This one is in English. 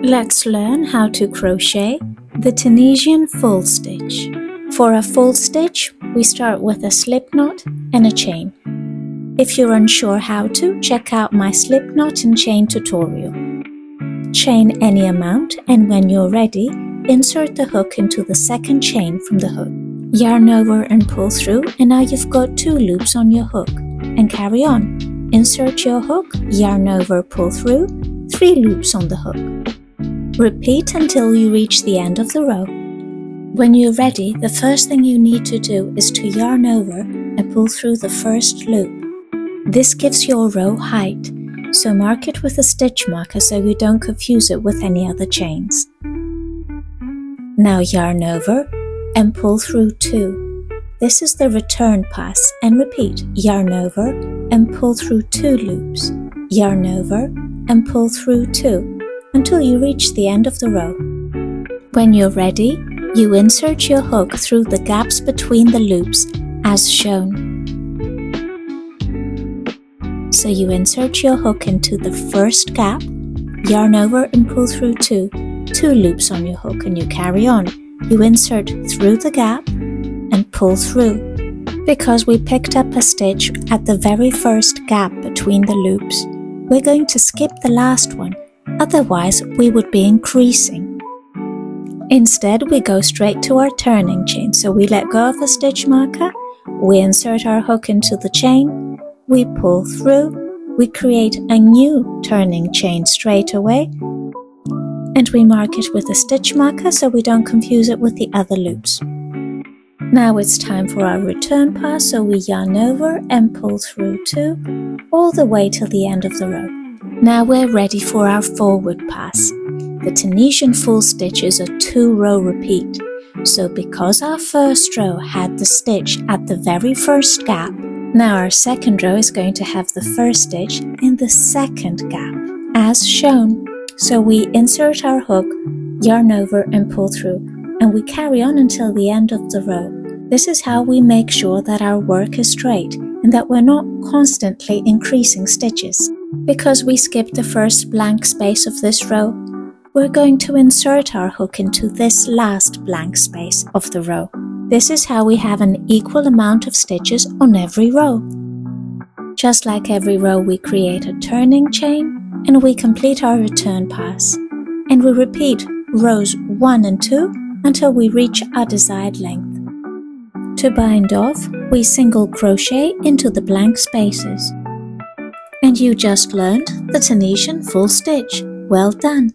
Let's learn how to crochet the Tunisian full stitch. For a full stitch, we start with a slip knot and a chain. If you're unsure how to, check out my slip knot and chain tutorial. Chain any amount, and when you're ready, insert the hook into the second chain from the hook. Yarn over and pull through, and now you've got 2 loops on your hook. And carry on. Insert your hook, yarn over, pull through, 3 loops on the hook. Repeat until you reach the end of the row. When you're ready, the first thing you need to do is to yarn over and pull through the first loop. This gives your row height, so mark it with a stitch marker so you don't confuse it with any other chains. Now yarn over and pull through 2. This is the return pass, and repeat, yarn over and pull through 2 loops. Yarn over and pull through 2 until you reach the end of the row. When you're ready, you insert your hook through the gaps between the loops as shown. So you insert your hook into the first gap, yarn over and pull through 2 loops on your hook, and you carry on. You insert through the gap and pull through. Because we picked up a stitch at the very first gap between the loops, we're going to skip the last one, otherwise we would be increasing. Instead, we go straight to our turning chain, so we let go of a stitch marker, we insert our hook into the chain, we pull through, we create a new turning chain straight away, and we mark it with a stitch marker so we don't confuse it with the other loops. Now it's time for our return pass, so we yarn over and pull through 2 all the way till the end of the row. Now we're ready for our forward pass. The Tunisian full stitch is a 2-row repeat, so because our first row had the stitch at the very first gap, now our second row is going to have the first stitch in the second gap, as shown. So we insert our hook, yarn over and pull through, and we carry on until the end of the row. This is how we make sure that our work is straight and that we're not constantly increasing stitches. Because we skipped the first blank space of this row, we're going to insert our hook into this last blank space of the row. This is how we have an equal amount of stitches on every row. Just like every row, we create a turning chain and we complete our return pass. And we repeat rows 1 and 2 until we reach our desired length. To bind off, we single crochet into the blank spaces. And you just learned the Tunisian full stitch. Well done!